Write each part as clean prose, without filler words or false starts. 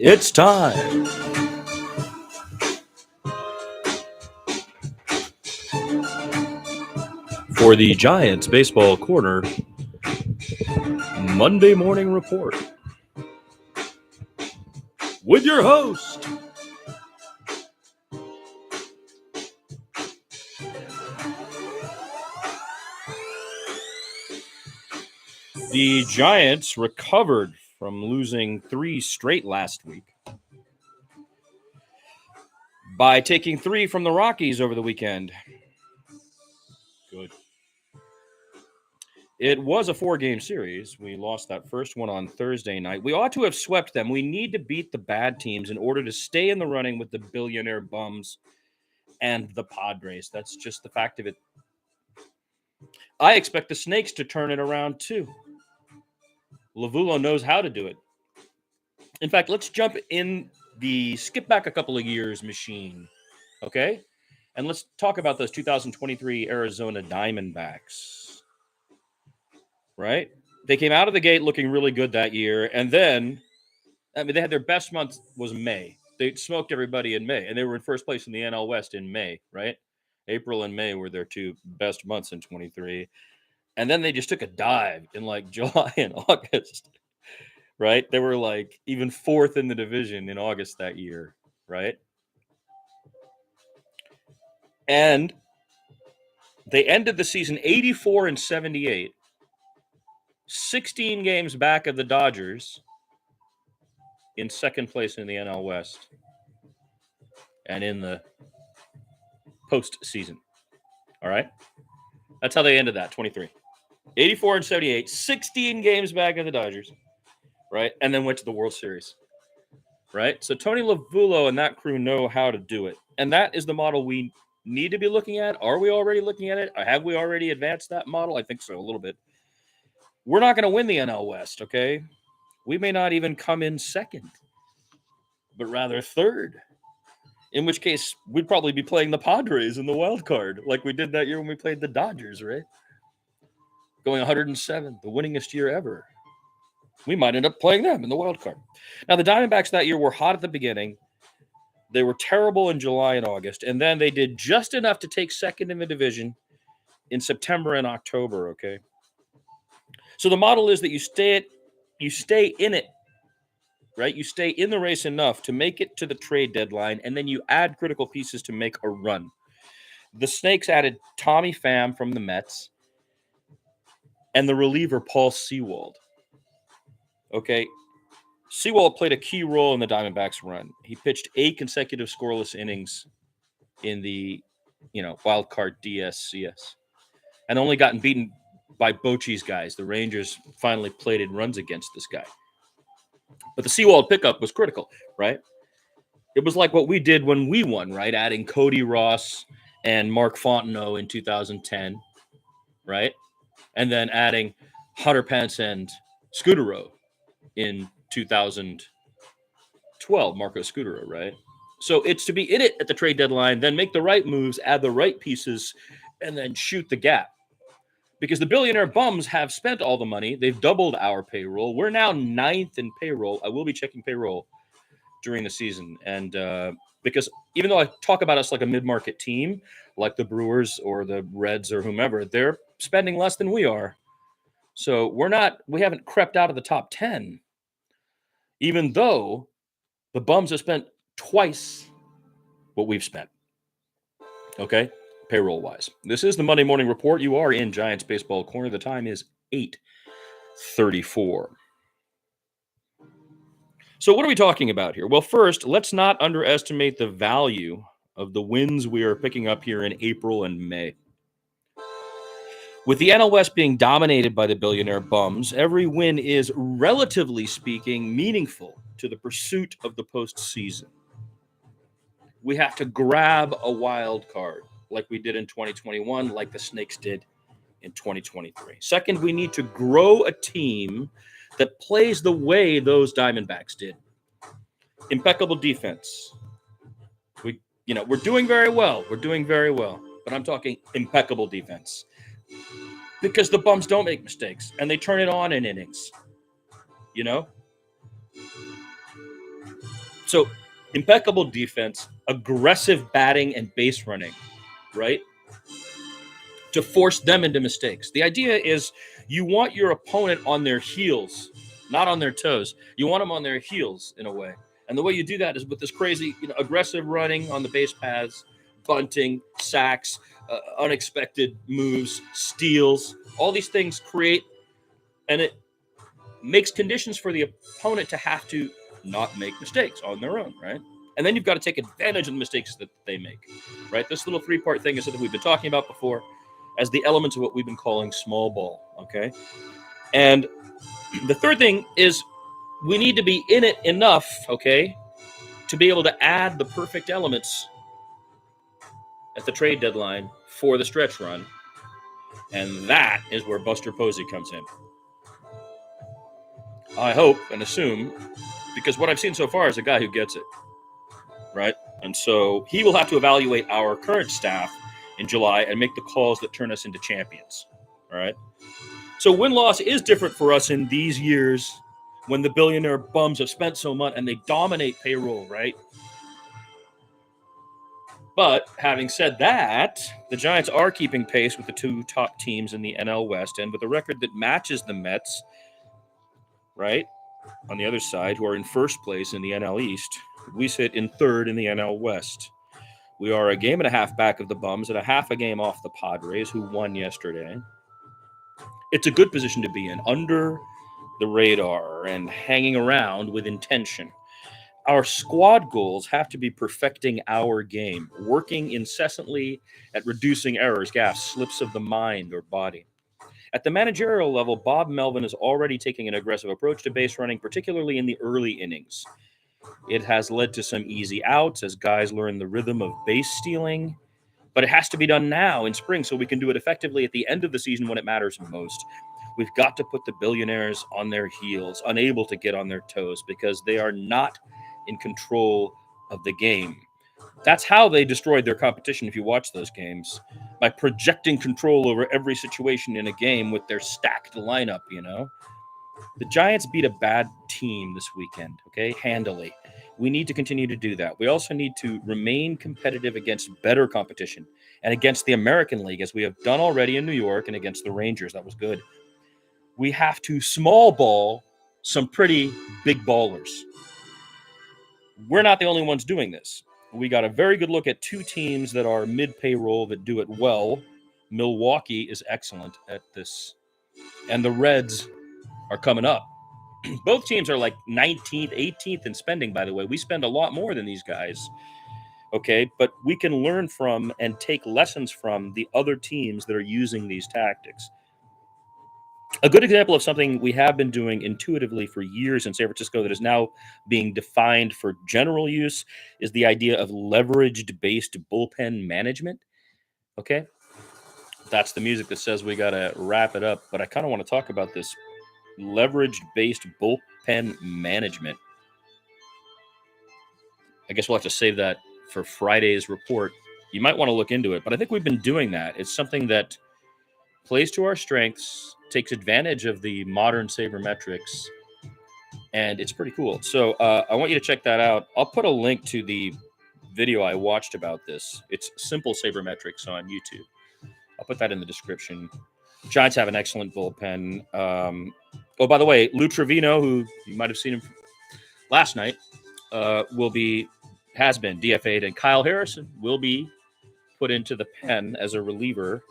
It's time for the Giants Baseball Corner Monday Morning Report with your host, the Giants recovered from losing 3 straight last week by taking 3 from the Rockies over the weekend. Good. It was a 4-game series. We lost that first one on Thursday night. We ought to have swept them. We need to beat the bad teams in order to stay in the running with the billionaire bums and the Padres. That's just the fact of it. I expect the Snakes to turn it around too. Lavulo knows how to do it. In fact, let's jump in the skip back a couple of years machine, okay? And let's talk about those 2023 Arizona Diamondbacks, right? They came out of the gate looking really good that year, and then, they had their best month was May. They smoked everybody in May, and they were in first place in the NL West in May, right? April and May were their 2 best months in 23. And then they just took a dive in like July and August, right? They were like even 4th in the division in August that year, right? And they ended the season 84-78, 16 games back of the Dodgers in second place in the NL West and in the postseason. All right? That's how they ended that, 23. 84-78, 16 games back of the Dodgers, right? And then went to the World Series, right? So Tony Lavulo and that crew know how to do it. And that is the model we need to be looking at. Are we already looking at it? Have we already advanced that model? I think so, a little bit. We're not going to win the NL West, okay? We may not even come in second, but rather third. In which case, we'd probably be playing the Padres in the wild card, like we did that year when we played the Dodgers, right? Going 107, the winningest year ever. We might end up playing them in the wild card. Now, the Diamondbacks that year were hot at the beginning. They were terrible in July and August, and then they did just enough to take second in the division in September and October, okay? So the model is that you stay in it, right? You stay in the race enough to make it to the trade deadline, and then you add critical pieces to make a run. The Snakes added Tommy Pham from the Mets and the reliever Paul Sewald. Okay, Sewald played a key role in the Diamondbacks' run. He pitched 8 consecutive scoreless innings in the, wild card DSCS, and only gotten beaten by Bochy's guys. The Rangers finally plated runs against this guy. But the Sewald pickup was critical, right? It was like what we did when we won, right? Adding Cody Ross and Mark Fontenot in 2010, right? And then adding Hunter Pence and Scudero in 2012, Marco Scudero, right? So it's to be in it at the trade deadline, then make the right moves, add the right pieces, and then shoot the gap. Because the billionaire bums have spent all the money. They've doubled our payroll. We're now 9th in payroll. I will be checking payroll during the season. And because even though I talk about us like a mid-market team, like the Brewers or the Reds or whomever, they're spending less than we are. So we haven't crept out of the top 10, even though the bums have spent twice what we've spent. Okay? Payroll-wise. This is the Monday Morning Report. You are in Giants Baseball Corner. The time is 8:34. So what are we talking about here? Well, first, let's not underestimate the value of the wins we are picking up here in April and May. With the NL West being dominated by the billionaire bums, every win is, relatively speaking, meaningful to the pursuit of the postseason. We have to grab a wild card like we did in 2021, like the Snakes did in 2023. Second, we need to grow a team that plays the way those Diamondbacks did. Impeccable defense. We're doing very well. But I'm talking impeccable defense. Because the bums don't make mistakes, and they turn it on in innings. So impeccable defense, aggressive batting and base running, right? To force them into mistakes. The idea is you want your opponent on their heels, not on their toes. You want them on their heels in a way. And the way you do that is with this crazy, aggressive running on the base paths, bunting, sacks, unexpected moves, steals. All these things create, and it makes conditions for the opponent to have to not make mistakes on their own, right? And then you've got to take advantage of the mistakes that they make, right? This little three-part thing is something we've been talking about before as the elements of what we've been calling small ball, okay? And the third thing is we need to be in it enough, okay, to be able to add the perfect elements at the trade deadline for the stretch run. And that is where Buster Posey comes in. I hope and assume, because what I've seen so far is a guy who gets it, right? And so he will have to evaluate our current staff in July and make the calls that turn us into champions, all right? So win-loss is different for us in these years when the billionaire bums have spent so much and they dominate payroll, right? But having said that, the Giants are keeping pace with the two top teams in the NL West, and with a record that matches the Mets, right, on the other side, who are in first place in the NL East, we sit in third in the NL West. We are a game and a half back of the Bums and a half a game off the Padres, who won yesterday. It's a good position to be in, under the radar and hanging around with intention. Our squad goals have to be perfecting our game, working incessantly at reducing errors, gaffes, slips of the mind or body. At the managerial level, Bob Melvin is already taking an aggressive approach to base running, particularly in the early innings. It has led to some easy outs as guys learn the rhythm of base stealing, but it has to be done now in spring so we can do it effectively at the end of the season when it matters most. We've got to put the billionaires on their heels, unable to get on their toes, because they are not in control of the game. That's how they destroyed their competition if you watch those games, by projecting control over every situation in a game with their stacked lineup, The Giants beat a bad team this weekend, okay, handily. We need to continue to do that. We also need to remain competitive against better competition and against the American League, as we have done already in New York and against the Rangers. That was good. We have to small ball some pretty big ballers. We're not the only ones doing this. We got a very good look at two teams that are mid-payroll that do it well. Milwaukee is excellent at this, and the Reds are coming up. Both teams are like 19th, 18th in spending, by the way. We spend a lot more than these guys, okay? But we can learn from and take lessons from the other teams that are using these tactics. A good example of something we have been doing intuitively for years in San Francisco that is now being defined for general use is the idea of leveraged-based bullpen management, okay? That's the music that says we got to wrap it up, but I kind of want to talk about this leveraged-based bullpen management. I guess we'll have to save that for Friday's report. You might want to look into it, but I think we've been doing that. It's something that plays to our strengths, takes advantage of the modern sabermetrics, and it's pretty cool. So I want you to check that out. I'll put a link to the video I watched about this. It's simple sabermetrics on YouTube. I'll put that in the description. Giants have an excellent bullpen. Oh, by the way, Lou Trevino, who you might have seen him last night, has been DFA'd, and Kyle Harrison will be put into the pen as a reliever.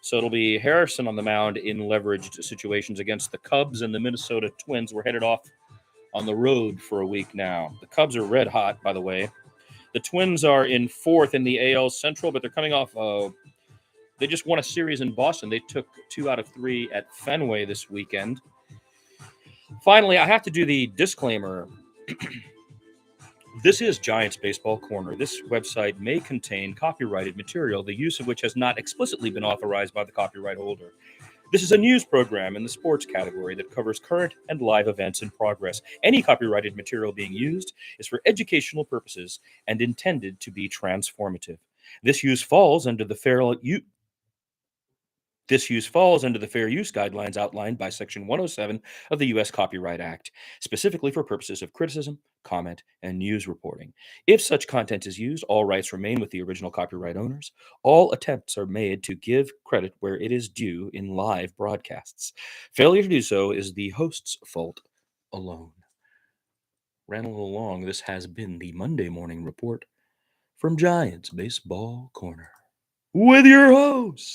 So it'll be Harrison on the mound in leveraged situations against the Cubs and the Minnesota Twins. We're headed off on the road for a week now. The Cubs are red hot, by the way. The Twins are in fourth in the AL Central, but they're coming off they just won a series in Boston. They took 2 out of 3 at Fenway this weekend. Finally, I have to do the disclaimer. This is Giants Baseball Corner. This website may contain copyrighted material, the use of which has not explicitly been authorized by the copyright holder. This is a news program in the sports category that covers current and live events in progress. Any copyrighted material being used is for educational purposes and intended to be transformative. This use falls under the fair use guidelines outlined by Section 107 of the U.S. Copyright Act, specifically for purposes of criticism, comment, and news reporting. If such content is used, all rights remain with the original copyright owners. All attempts are made to give credit where it is due in live broadcasts. Failure to do so is the host's fault alone. Ran a little long. This has been the Monday Morning Report from Giants Baseball Corner with your host,